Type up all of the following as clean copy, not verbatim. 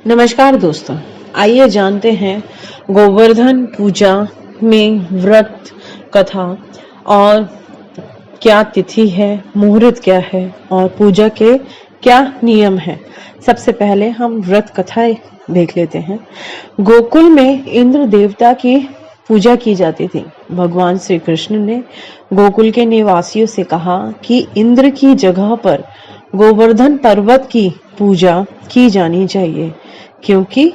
नमस्कार दोस्तों, आइए जानते हैं गोवर्धन पूजा में व्रत कथा और क्या तिथि है, मुहूर्त क्या है और पूजा के क्या नियम है। सबसे पहले हम व्रत कथा देख लेते हैं। गोकुल में इंद्र देवता की पूजा की जाती थी। भगवान श्री कृष्ण ने गोकुल के निवासियों से कहा कि इंद्र की जगह पर गोवर्धन पर्वत की पूजा की जानी चाहिए, क्योंकि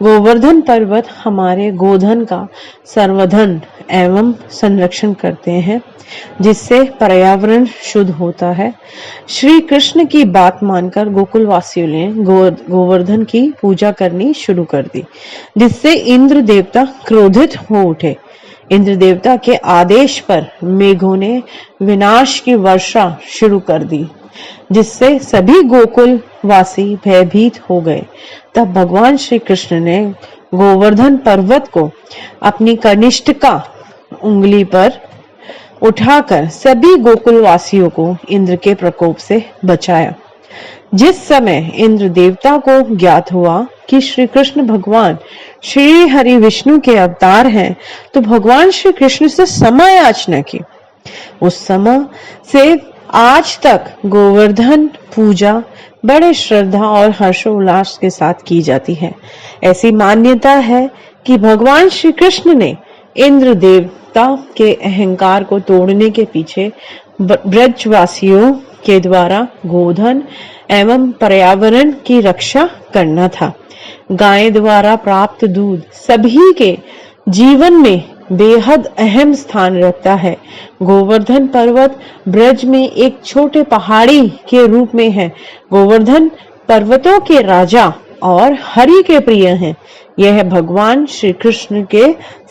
गोवर्धन पर्वत हमारे गोधन का संवर्धन एवं संरक्षण करते हैं, जिससे पर्यावरण शुद्ध होता है। श्री कृष्ण की बात मानकर गोकुल वासियों ने गोवर्धन की पूजा करनी शुरू कर दी, जिससे इंद्र देवता क्रोधित हो उठे। इंद्र देवता के आदेश पर मेघों ने विनाश की वर्षा शुरू कर दी, जिससे सभी गोकुल वासी भयभीत हो गए। तब भगवान श्री कृष्ण ने गोवर्धन पर्वत को अपनी कनिष्ठिका उंगली पर उठाकर सभी गोकुल वासियों को इंद्र के प्रकोप से बचाया। जिस समय इंद्र देवता को ज्ञात हुआ कि श्री कृष्ण भगवान श्री हरि विष्णु के अवतार हैं, तो भगवान श्री कृष्ण से क्षमा याचना की। उस समय से आज तक गोवर्धन पूजा बड़े श्रद्धा और हर्षोल्लास के साथ की जाती है। ऐसी मान्यता है कि भगवान श्री कृष्ण ने इंद्र देवता के अहंकार को तोड़ने के पीछे ब्रजवासियों के द्वारा गोधन एवं पर्यावरण की रक्षा करना था। गाय द्वारा प्राप्त दूध सभी के जीवन में बेहद अहम स्थान रखता है। गोवर्धन पर्वत ब्रज में एक छोटे पहाड़ी के रूप में है। गोवर्धन पर्वतों के राजा और हरि के प्रिय हैं। यह भगवान श्री कृष्ण के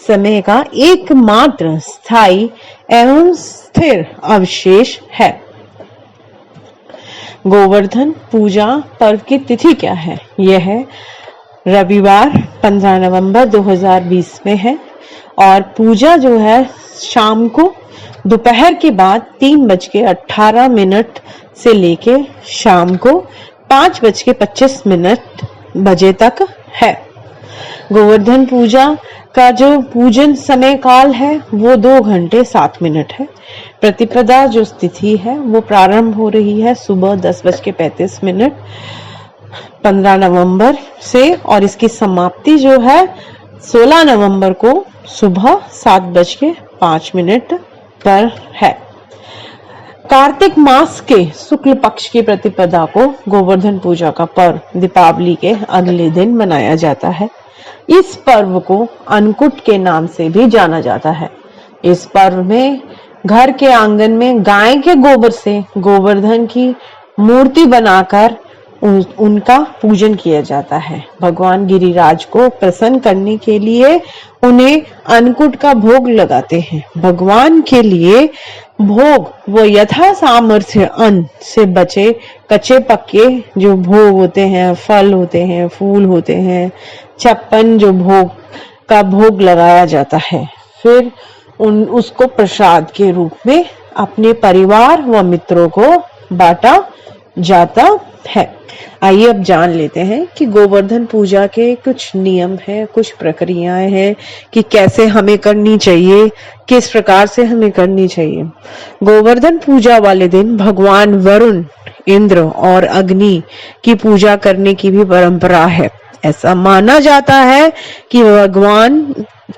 समय का एकमात्र स्थायी एवं स्थिर अवशेष है। गोवर्धन पूजा पर्व की तिथि क्या है? यह रविवार 15 नवंबर 2020 में है और पूजा जो है शाम को दोपहर के बाद 3:18 से लेके शाम को 5:25 बजे तक है। गोवर्धन पूजा का जो पूजन समय काल है वो 2 घंटे 7 मिनट है। प्रतिपदा जो तिथि है वो प्रारंभ हो रही है सुबह 10:35 15 नवंबर से और इसकी समाप्ति जो है 16 नवंबर को सुबह 7:05 पर है। कार्तिक मास के शुक्ल पक्ष की प्रतिपदा को गोवर्धन पूजा का पर्व दीपावली के अगले दिन मनाया जाता है। इस पर्व को अन्नकूट के नाम से भी जाना जाता है। इस पर्व में घर के आंगन में गाय के गोबर से गोवर्धन की मूर्ति बनाकर उनका पूजन किया जाता है। भगवान गिरिराज को प्रसन्न करने के लिए उन्हें अन्नकूट का भोग लगाते हैं। भगवान के लिए भोग वो यथा सामर्थ्य अन्न से बचे कच्चे पक्के जो भोग होते हैं, फल होते हैं, फूल होते हैं, 56 जो भोग लगाया जाता है। फिर उसको प्रसाद के रूप में अपने परिवार व मित्रों को बांटा जाता है। आइए अब जान लेते हैं कि गोवर्धन पूजा के कुछ नियम हैं, कुछ प्रक्रियाएं हैं कि कैसे हमें करनी चाहिए, किस प्रकार से हमें करनी चाहिए। गोवर्धन पूजा वाले दिन भगवान वरुण, इंद्र और अग्नि की पूजा करने की भी परंपरा है। ऐसा माना जाता है कि भगवान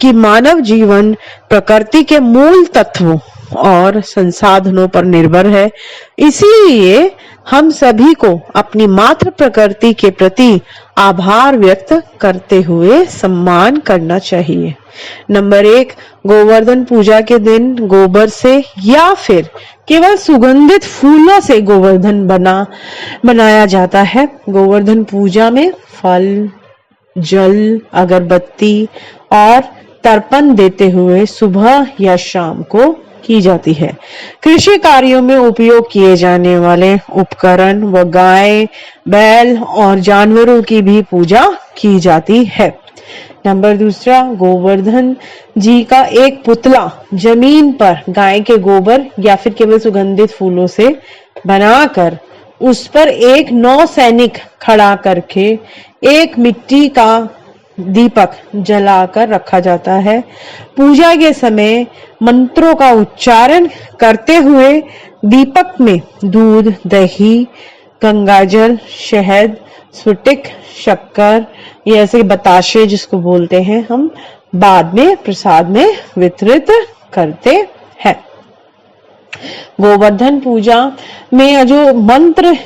की मानव जीवन प्रकृति के मूल तत्वों और संसाधनों पर निर्भर है। इसीलिए हम सभी को अपनी मातृ प्रकृति के प्रति आभार व्यक्त करते हुए सम्मान करना चाहिए। नंबर 1, गोवर्धन पूजा के दिन गोबर से या फिर केवल सुगंधित फूलों से गोवर्धन बनाया जाता है। गोवर्धन पूजा में फल, जल, अगरबत्ती और तर्पण देते हुए सुबह या शाम को की जाती है। कृषि कार्यों में उपयोग किए जाने वाले उपकरण व गाय, बैल और जानवरों की भी पूजा की जाती है। नंबर 2, गोवर्धन जी का एक पुतला जमीन पर गाय के गोबर या फिर केवल सुगंधित फूलों से बनाकर उस पर एक नौसैनिक खड़ा करके एक मिट्टी का दीपक जलाकर रखा जाता है। पूजा के समय मंत्रों का उच्चारण करते हुए दीपक में दूध, दही, गंगाजल, शहद, स्फटिक, शक्कर, ये ऐसे बताशे जिसको बोलते हैं हम, बाद में प्रसाद में वितरित करते हैं। गोवर्धन पूजा में जो मंत्र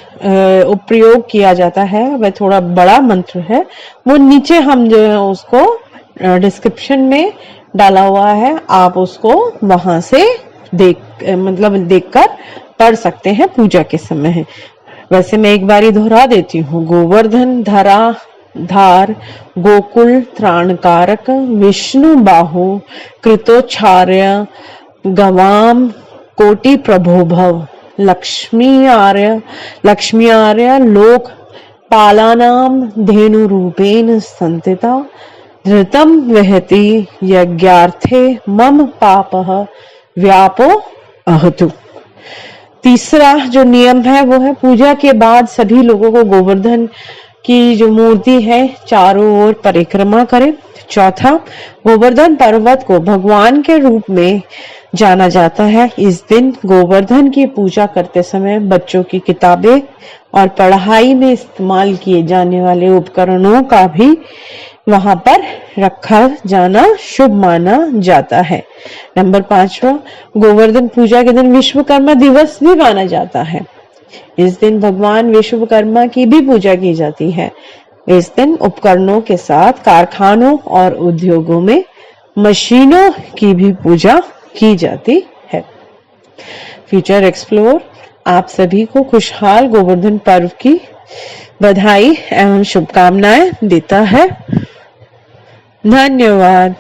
उपयोग किया जाता है वह थोड़ा बड़ा मंत्र है, वो नीचे हम जो है उसको डिस्क्रिप्शन में डाला हुआ है, आप उसको वहां से देखकर पढ़ सकते हैं पूजा के समय। वैसे मैं एक बारी दोहरा देती हूँ। गोवर्धन धरा धार, गोकुल त्राणकारक, विष्णु बाहु, कृतोच्चार्य, गवाम कोटि प्रभोभव, लक्ष्मी आर्य लोक पालानाम धेनु रूपेण संतिता, धृतम वहति यज्ञार्थे मम पापः व्यापो अहतु। तीसरा जो नियम है वो है पूजा के बाद सभी लोगों को गोवर्धन की जो मूर्ति है चारों ओर परिक्रमा करें। चौथा, गोवर्धन पर्वत को भगवान के रूप में जाना जाता है। इस दिन गोवर्धन की पूजा करते समय बच्चों की किताबें और पढ़ाई में इस्तेमाल किए जाने वाले उपकरणों का भी वहां पर रखा जाना शुभ माना जाता है। नंबर 5वां, गोवर्धन पूजा के दिन विश्वकर्मा दिवस भी माना जाता है। इस दिन भगवान विश्वकर्मा की भी पूजा की जाती है। इस दिन उपकरणों के साथ कारखानों और उद्योगों में मशीनों की भी पूजा की जाती है। फ्यूचर एक्सप्लोर आप सभी को खुशहाल गोवर्धन पर्व की बधाई एवं शुभकामनाएं देता है। धन्यवाद।